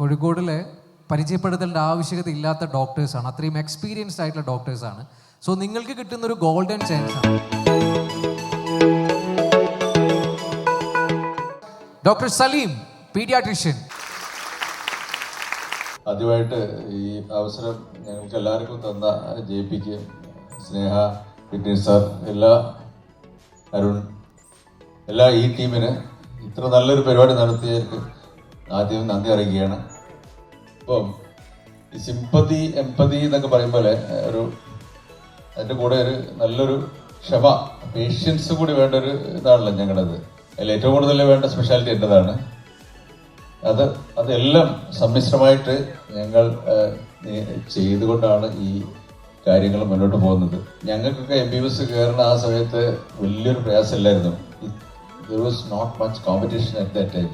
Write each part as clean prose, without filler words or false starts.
കോഴിക്കോടിലെ പരിചയപ്പെടുത്തേണ്ട ആവശ്യകത ഇല്ലാത്ത ഡോക്ടേഴ്സാണ്, അത്രയും എക്സ്പീരിയൻസ്ഡ് ആയിട്ടുള്ള ഡോക്ടേഴ്സാണ്. സോ നിങ്ങൾക്ക് കിട്ടുന്ന ഒരു ഗോൾഡൻ ചാൻസ് ആണ്. Doctor Saleem, paediatrician. ആദ്യമായിട്ട് ഈ അവസരം ഞങ്ങൾക്ക് എല്ലാവർക്കും തന്ന JPക്ക്, സ്നേഹ, വിനീത് സാർ, അരുൺ, ഈ ടീമിന് ഇത്ര നല്ലൊരു പരിപാടി നടത്തിയവർക്ക് ആദ്യം നന്ദി അറിയിക്കുകയാണ്. അപ്പം ഈ സിമ്പതി, എമ്പതി എന്നൊക്കെ പറയും പോലെ അതിൻ്റെ കൂടെ ഒരു നല്ലൊരു ക്ഷമ, പേഷ്യൻസ് കൂടി വേണ്ട ഒരു ഇതാണല്ലോ ഞങ്ങളത്. അതിൽ ഏറ്റവും കൂടുതൽ വേണ്ട സ്പെഷ്യാലിറ്റി എൻ്റെതാണ്. അതെല്ലാം സമ്മിശ്രമായിട്ട് ഞങ്ങൾ ചെയ്തുകൊണ്ടാണ് ഈ കാര്യങ്ങൾ മുന്നോട്ട് പോകുന്നത്. ഞങ്ങൾക്കൊക്കെ MBBS കയറുന്ന ആ സമയത്ത് വലിയൊരു പ്രയാസമില്ലായിരുന്നു. There was not much competition at that time.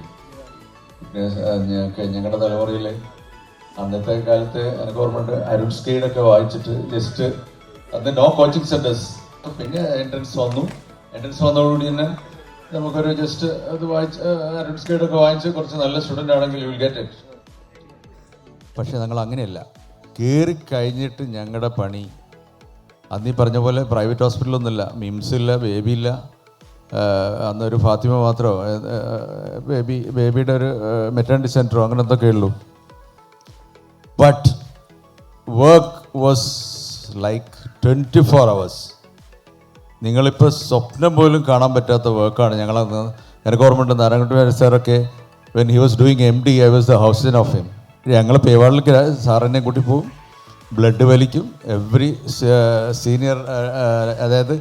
ഞങ്ങളുടെ തലമുറയിൽ അന്നത്തെ കാലത്ത് എനിക്ക് ഓർമ്മയുണ്ട്, അരുൺ സ്കെയ്ഡൊക്കെ വായിച്ചിട്ട് ജസ്റ്റ് അന്ന് നോ കോച്ചിങ് സെന്റേഴ്സ്. പിന്നെ എൻട്രൻസ് വന്നതോടുകൂടി തന്നെ നമുക്കൊരു ജസ്റ്റ് അത് വായിച്ച് അരുൺ സ്കെയ്ഡൊക്കെ വായിച്ച് കുറച്ച് നല്ല സ്റ്റുഡൻ്റ് ആണെങ്കിൽ യു വിൽ ഗെറ്റ് ഇറ്റ്. പക്ഷേ ഞങ്ങൾ അങ്ങനെയല്ല. കയറി കഴിഞ്ഞിട്ട് ഞങ്ങളുടെ പണി അന്നീ പറഞ്ഞ പോലെ പ്രൈവറ്റ് ഹോസ്പിറ്റലൊന്നുമില്ല, മിംസില്ല, ബേബിയില്ല. അന്നൊരു ഫാത്തിമ മാത്രമോ ബേബിയുടെ ഒരു മെറ്റേണിറ്റി സെൻറ്ററോ അങ്ങനെ എന്തൊക്കെ ഉള്ളൂ. But work was like 24 hours. നിങ്ങളിപ്പോൾ സ്വപ്നം പോലും കാണാൻ പറ്റാത്ത വർക്കാണ് ഞങ്ങളന്ന്. എനിക്ക് ഓർമ്മയുണ്ട്, നാരായണകുട്ടി സാറൊക്കെ when he was doing MD, I was the house of him. ഞങ്ങൾ പേവാളിലേക്ക് സാറിനെ കൂട്ടി പോവും, ബ്ലഡ് വലിക്കും. എവറി സീനിയർ, അതായത്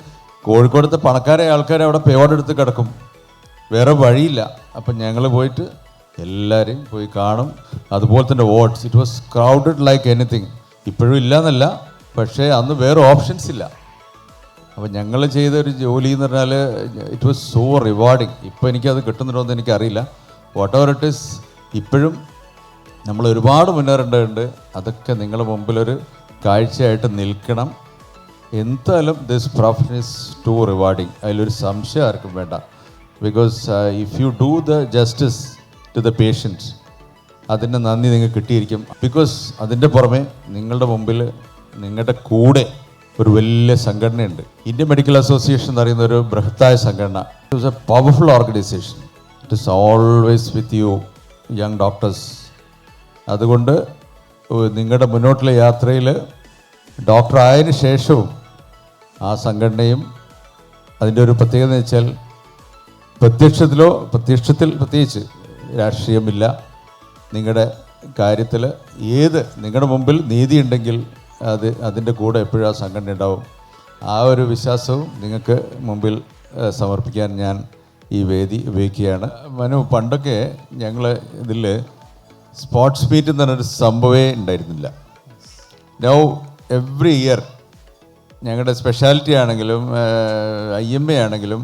കോഴിക്കോടത്തെ പണക്കാരായ ആൾക്കാരെ അവിടെ പേവാർഡ് എടുത്ത് കിടക്കും, വേറെ വഴിയില്ല. അപ്പം ഞങ്ങൾ പോയിട്ട് എല്ലാവരെയും പോയി കാണും. അതുപോലെ തന്നെ wards, it was crowded like anything. ഇപ്പോഴും ഇല്ല എന്നല്ല, പക്ഷേ അന്ന് വേറെ ഓപ്ഷൻസ് ഇല്ല. അപ്പോൾ ഞങ്ങൾ ചെയ്ത ഒരു ജോലി എന്ന് പറഞ്ഞാൽ ഇറ്റ് വാസ് സോ റിവാർഡിങ്. ഇപ്പോൾ എനിക്കത് കിട്ടുന്നുണ്ടോ എന്ന് എനിക്കറിയില്ല. വാട്ട് എവർ ഇറ്റ് ഈസ്, ഇപ്പോഴും നമ്മൾ ഒരുപാട് മുന്നേറേണ്ടതുണ്ട്. അതൊക്കെ നിങ്ങളുടെ മുമ്പിലൊരു കാഴ്ചയായിട്ട് നിൽക്കണം. എന്തായാലും this profession is too rewarding, അതിലൊരു സംശയം ആർക്കും വേണ്ട. Because if you do the justice to the patients, അതിൻ്റെ നന്ദി നിങ്ങൾക്ക് കിട്ടിയിരിക്കും. ബിക്കോസ് അതിൻ്റെ പുറമെ നിങ്ങളുടെ മുമ്പിൽ നിങ്ങളുടെ കൂടെ ഒരു വലിയ സംഘടനയുണ്ട്. ഇന്ത്യൻ മെഡിക്കൽ അസോസിയേഷൻ എന്ന് പറയുന്ന ഒരു ബൃഹത്തായ സംഘടന. It is A powerful organisation. It is always with you young doctors. അതുകൊണ്ട് നിങ്ങളുടെ മുന്നോട്ടുള്ള യാത്രയിൽ ഡോക്ടർ ആയതിനു ശേഷവും ആ സംഘടനയും അതിൻ്റെ ഒരു പ്രത്യേകത എന്ന് വെച്ചാൽ പ്രത്യക്ഷത്തിൽ പ്രത്യേകിച്ച് രാഷ്ട്രീയമില്ല. നിങ്ങളുടെ കാര്യത്തിൽ നിങ്ങളുടെ മുമ്പിൽ നീതിയുണ്ടെങ്കിൽ അതിൻ്റെ കൂടെ എപ്പോഴും ആ സംഘടന ഉണ്ടാവും. ആ ഒരു വിശ്വാസവും നിങ്ങൾക്ക് മുമ്പിൽ സമർപ്പിക്കാൻ ഞാൻ ഈ വേദി ഉപയോഗിക്കുകയാണ്. മനു, പണ്ടൊക്കെ ഞങ്ങൾ ഇതിൽ സ്പോർട്സ് മീറ്റ് എന്ന് പറഞ്ഞൊരു സംഭവമേ ഉണ്ടായിരുന്നില്ല. നൗ എവ്രി ഇയർ ഞങ്ങളുടെ സ്പെഷ്യാലിറ്റി ആണെങ്കിലും IMA ആണെങ്കിലും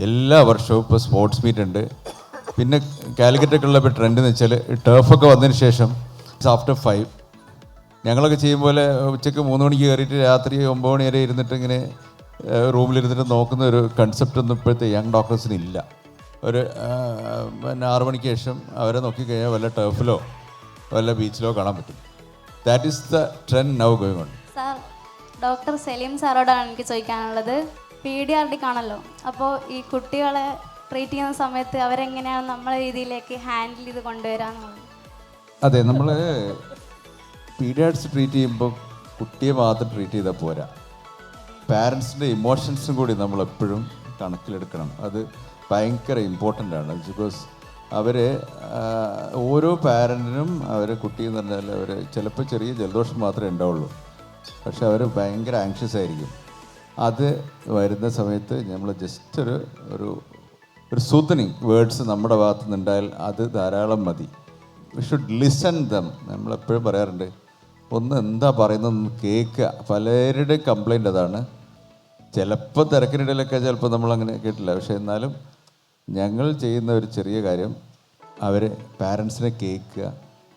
എല്ലാ വർഷവും ഇപ്പോൾ സ്പോർട്സ് മീറ്റ് ഉണ്ട്. പിന്നെ കാലിക്കറ്റൊക്കെ ഉള്ള ഇപ്പോൾ ട്രെൻഡ് എന്ന് വെച്ചാൽ ടർഫൊക്കെ വന്നതിന് ശേഷം ആഫ്റ്റർ 5 ഞങ്ങളൊക്കെ ചെയ്യും പോലെ ഉച്ചയ്ക്ക് 3 മണിക്ക് കയറിയിട്ട് രാത്രി 9 മണി വരെ ഇരുന്നിട്ട് ഇങ്ങനെ റൂമിലിരുന്നിട്ട് നോക്കുന്ന ഒരു കൺസെപ്റ്റ് ഒന്നും ഇപ്പോഴത്തെ യങ് ഡോക്ടേഴ്സിന് ഇല്ല. ഒരു 6 മണിക്ക് ശേഷം അവരെ നോക്കിക്കഴിഞ്ഞാൽ വല്ല ടർഫിലോ വല്ല ബീച്ചിലോ കാണാൻ പറ്റും. That is the trend now going on. Sir, doctor Saleem സാറോടാണ് എനിക്ക് ചോദിക്കാനുള്ളത്. പീഡിയാട്രിക് ആണല്ലോ, അപ്പോൾ ഈ കുട്ടികളെ ട്രീറ്റ് ചെയ്യുന്ന സമയത്ത് അവരെങ്ങനെയാണ് നമ്മളെ രീതിയിലേക്ക് ഹാൻഡിൽ ചെയ്ത് കൊണ്ടുവരാന്നുള്ളത്? അതെ, നമ്മൾ പീഡിയാട്രിക്സ് ട്രീറ്റ് ചെയ്യുമ്പോൾ കുട്ടിയെ മാത്രം ട്രീറ്റ് ചെയ്താൽ പോരാ, പാരൻസിൻ്റെ ഇമോഷൻസും കൂടി നമ്മളെപ്പോഴും കണക്കിലെടുക്കണം. അത് ഭയങ്കര ഇമ്പോർട്ടൻ്റ് ആണ്. ബിക്കോസ് ഓരോ പാരൻറ്റിനും കുട്ടി എന്ന് പറഞ്ഞാൽ ചിലപ്പോൾ ചെറിയ ജലദോഷം മാത്രമേ ഉണ്ടാവുള്ളൂ, പക്ഷെ അവർ ഭയങ്കര ആങ്ഷ്യസ് ആയിരിക്കും. അത് വരുന്ന സമയത്ത് നമ്മൾ ജസ്റ്റ് ഒരു സൂത്തനിങ് വേർഡ്സ് നമ്മുടെ ഭാഗത്തു നിന്നുണ്ടായാൽ അത് ധാരാളം മതി. We should listen dum. നമ്മളെപ്പോഴും പറയാറുണ്ട്, എന്താ പറയുന്നതെന്ന് കേൾക്കുക. പലരുടെയും കംപ്ലൈൻറ്റ് അതാണ്. ചിലപ്പോൾ തിരക്കിനിടയിലൊക്കെ ചിലപ്പോൾ നമ്മളങ്ങനെ കേട്ടില്ല, പക്ഷേ എന്നാലും ഞങ്ങൾ ചെയ്യുന്ന ഒരു ചെറിയ കാര്യം, പാരൻസിനെ കേൾക്കുക,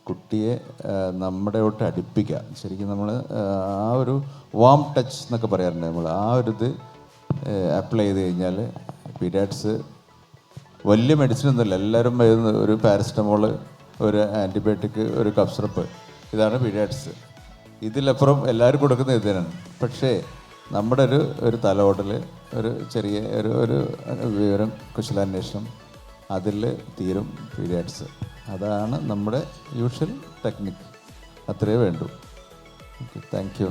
കുട്ടിയെ നമ്മുടെയോട്ട് അടുപ്പിക്കുക. ശരിക്കും നമ്മൾ ആ ഒരു വാം ടച്ച് എന്നൊക്കെ പറയാറുണ്ട്. നമ്മൾ ആ ഒരു ഇത് അപ്ലൈ ചെയ്ത് കഴിഞ്ഞാൽ പീഡിയാട്രിക്സ് വലിയ മെഡിസിൻ ഒന്നുമില്ല. എല്ലാവരും ഒരു പാരസിറ്റമോള് ഒരു ആൻറ്റിബയോട്ടിക്, ഒരു കഫ് സിറപ്പ്, ഇതാണ് പീഡിയാട്രിക്സ്. ഇതിലപ്പുറം എല്ലാവരും കൊടുക്കുന്നത് ഇതിനാണ്. പക്ഷേ നമ്മുടെ ഒരു തലോടൽ, ഒരു ചെറിയ ഒരു വിവരം, കുശലാന്വേഷണം, അതിൽ തീരും പീഡിയാട്രിക്സ്. അതാണ് നമ്മുടെ യൂഷ്വൽ ടെക്നിക്ക്. അത്രയേ വേണ്ടൂ. Okay, thank you.